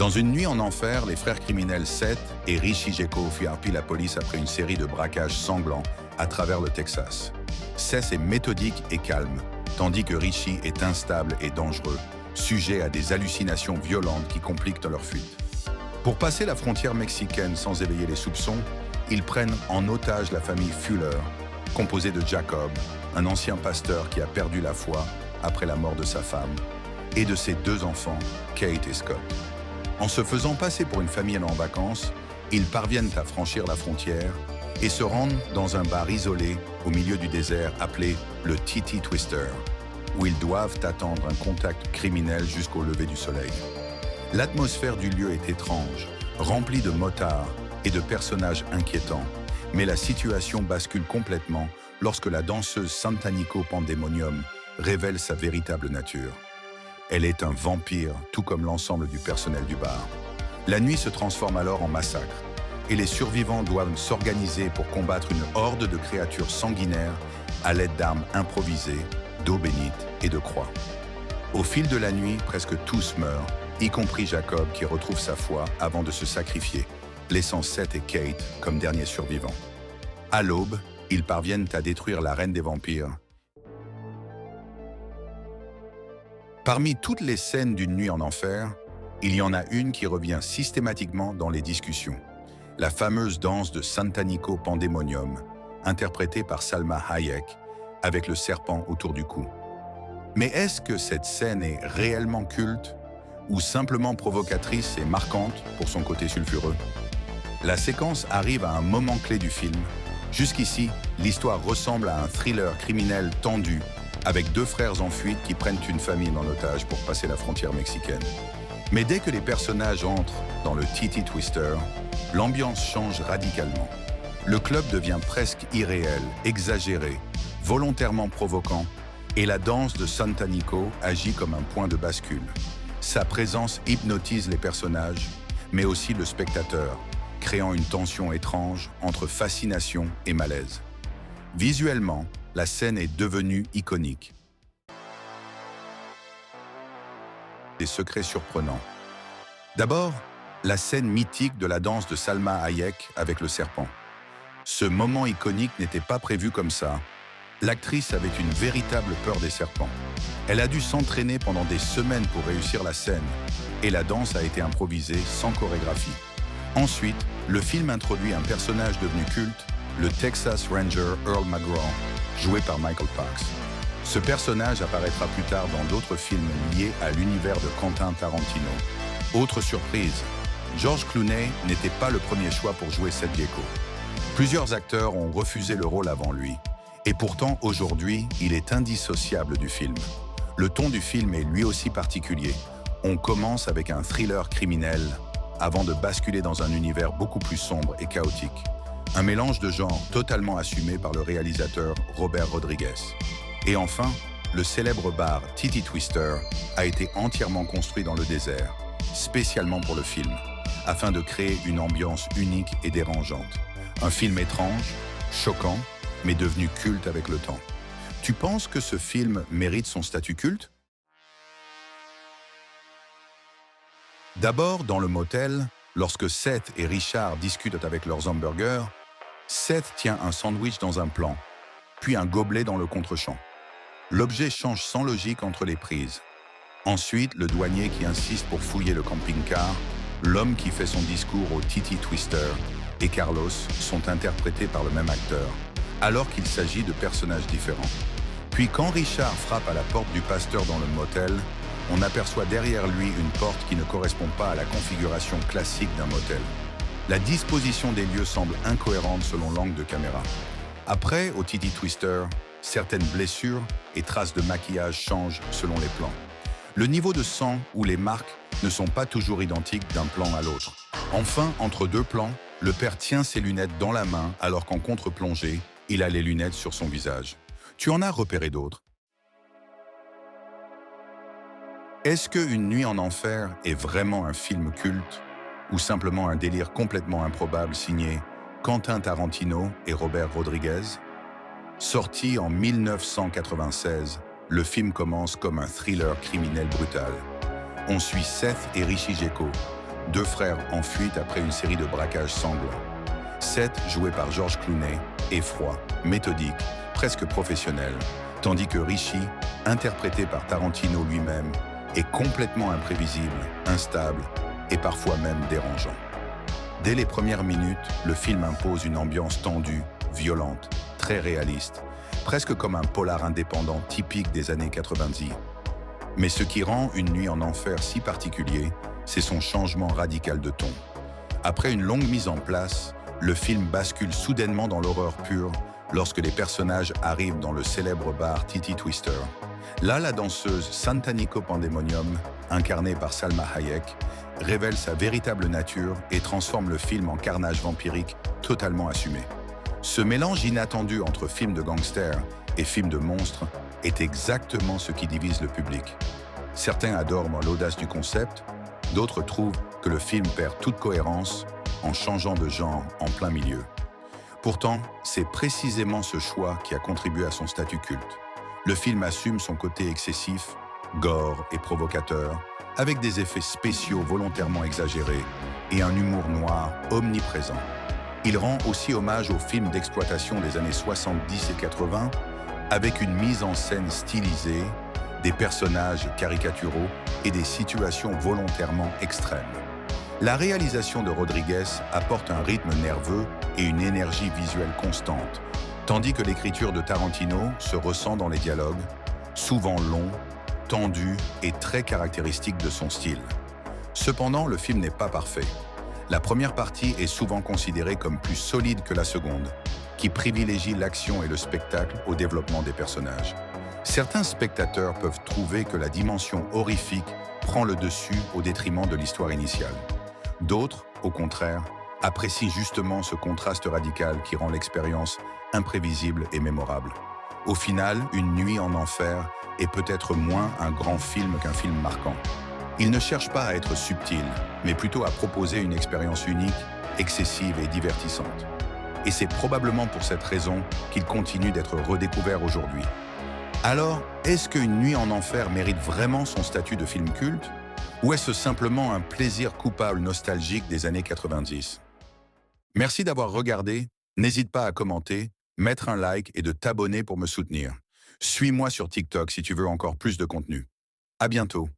Dans une nuit en enfer, les frères criminels Seth et Richie Gekko fuient la police après une série de braquages sanglants à travers le Texas. Seth est méthodique et calme, tandis que Richie est instable et dangereux, sujet à des hallucinations violentes qui compliquent leur fuite. Pour passer la frontière mexicaine sans éveiller les soupçons, ils prennent en otage la famille Fuller, composée de Jacob, un ancien pasteur qui a perdu la foi après la mort de sa femme, et de ses 2 enfants, Kate et Scott. En se faisant passer pour une famille en vacances, ils parviennent à franchir la frontière et se rendent dans un bar isolé au milieu du désert appelé le Titty Twister, où ils doivent attendre un contact criminel jusqu'au lever du soleil. L'atmosphère du lieu est étrange, remplie de motards et de personnages inquiétants, mais la situation bascule complètement lorsque la danseuse Santanico Pandemonium révèle sa véritable nature. Elle est un vampire, tout comme l'ensemble du personnel du bar. La nuit se transforme alors en massacre, et les survivants doivent s'organiser pour combattre une horde de créatures sanguinaires à l'aide d'armes improvisées, d'eau bénite et de croix. Au fil de la nuit, presque tous meurent, y compris Jacob qui retrouve sa foi avant de se sacrifier, laissant Seth et Kate comme derniers survivants. À l'aube, ils parviennent à détruire la reine des vampires. Parmi toutes les scènes d'une nuit en enfer, il y en a une qui revient systématiquement dans les discussions. La fameuse danse de Santanico Pandemonium, interprétée par Salma Hayek, avec le serpent autour du cou. Mais est-ce que cette scène est réellement culte ou simplement provocatrice et marquante pour son côté sulfureux? La séquence arrive à un moment clé du film. Jusqu'ici, l'histoire ressemble à un thriller criminel tendu avec 2 frères en fuite qui prennent une famille en otage pour passer la frontière mexicaine. Mais dès que les personnages entrent dans le Titty Twister, l'ambiance change radicalement. Le club devient presque irréel, exagéré, volontairement provoquant, et la danse de Santanico agit comme un point de bascule. Sa présence hypnotise les personnages, mais aussi le spectateur, créant une tension étrange entre fascination et malaise. Visuellement, la scène est devenue iconique. Des secrets surprenants. D'abord, la scène mythique de la danse de Salma Hayek avec le serpent. Ce moment iconique n'était pas prévu comme ça. L'actrice avait une véritable peur des serpents. Elle a dû s'entraîner pendant des semaines pour réussir la scène, et la danse a été improvisée sans chorégraphie. Ensuite, le film introduit un personnage devenu culte, le Texas Ranger Earl McGraw, joué par Michael Parks. Ce personnage apparaîtra plus tard dans d'autres films liés à l'univers de Quentin Tarantino. Autre surprise, George Clooney n'était pas le premier choix pour jouer Seth Gekko. Plusieurs acteurs ont refusé le rôle avant lui. Et pourtant, aujourd'hui, il est indissociable du film. Le ton du film est lui aussi particulier. On commence avec un thriller criminel avant de basculer dans un univers beaucoup plus sombre et chaotique. Un mélange de genres totalement assumé par le réalisateur Robert Rodriguez. Et enfin, le célèbre bar Titty Twister a été entièrement construit dans le désert, spécialement pour le film, afin de créer une ambiance unique et dérangeante. Un film étrange, choquant, mais devenu culte avec le temps. Tu penses que ce film mérite son statut culte? D'abord, dans le motel, lorsque Seth et Richard discutent avec leurs hamburgers, Seth tient un sandwich dans un plan, puis un gobelet dans le contre-champ. L'objet change sans logique entre les prises. Ensuite, le douanier qui insiste pour fouiller le camping-car, l'homme qui fait son discours au Titty Twister et Carlos sont interprétés par le même acteur, alors qu'il s'agit de personnages différents. Puis quand Richard frappe à la porte du pasteur dans le motel, on aperçoit derrière lui une porte qui ne correspond pas à la configuration classique d'un motel. La disposition des lieux semble incohérente selon l'angle de caméra. Après, au Titty Twister, certaines blessures et traces de maquillage changent selon les plans. Le niveau de sang ou les marques ne sont pas toujours identiques d'un plan à l'autre. Enfin, entre 2 plans, le père tient ses lunettes dans la main alors qu'en contre-plongée, il a les lunettes sur son visage. Tu en as repéré d'autres? Est-ce que Une nuit en enfer est vraiment un film culte ou simplement un délire complètement improbable signé Quentin Tarantino et Robert Rodriguez? Sorti en 1996, le film commence comme un thriller criminel brutal. On suit Seth et Richie Gekko, deux frères en fuite après une série de braquages sanglants. Seth, joué par George Clooney, est froid, méthodique, presque professionnel, tandis que Richie, interprété par Tarantino lui-même, est complètement imprévisible, instable et parfois même dérangeant. Dès les premières minutes, le film impose une ambiance tendue, violente, très réaliste, presque comme un polar indépendant typique des années 90. Mais ce qui rend Une nuit en enfer si particulier, c'est son changement radical de ton. Après une longue mise en place, le film bascule soudainement dans l'horreur pure lorsque les personnages arrivent dans le célèbre bar Titty Twister. Là, la danseuse Santanico Pandemonium, incarnée par Salma Hayek, révèle sa véritable nature et transforme le film en carnage vampirique totalement assumé. Ce mélange inattendu entre film de gangsters et film de monstres est exactement ce qui divise le public. Certains adorent l'audace du concept, d'autres trouvent que le film perd toute cohérence en changeant de genre en plein milieu. Pourtant, c'est précisément ce choix qui a contribué à son statut culte. Le film assume son côté excessif, gore et provocateur, avec des effets spéciaux volontairement exagérés et un humour noir omniprésent. Il rend aussi hommage aux films d'exploitation des années 70 et 80, avec une mise en scène stylisée, des personnages caricaturaux et des situations volontairement extrêmes. La réalisation de Rodriguez apporte un rythme nerveux et une énergie visuelle constante, tandis que l'écriture de Tarantino se ressent dans les dialogues, souvent longs, tendus et très caractéristiques de son style. Cependant, le film n'est pas parfait. La première partie est souvent considérée comme plus solide que la seconde, qui privilégie l'action et le spectacle au développement des personnages. Certains spectateurs peuvent trouver que la dimension horrifique prend le dessus au détriment de l'histoire initiale. D'autres, au contraire, apprécient justement ce contraste radical qui rend l'expérience imprévisible et mémorable. Au final, Une nuit en enfer est peut-être moins un grand film qu'un film marquant. Il ne cherche pas à être subtil, mais plutôt à proposer une expérience unique, excessive et divertissante. Et c'est probablement pour cette raison qu'il continue d'être redécouvert aujourd'hui. Alors, est-ce qu'Une nuit en enfer mérite vraiment son statut de film culte? Ou est-ce simplement un plaisir coupable nostalgique des années 90? Merci d'avoir regardé, n'hésite pas à commenter, mettre un like et de t'abonner pour me soutenir. Suis-moi sur TikTok si tu veux encore plus de contenu. À bientôt.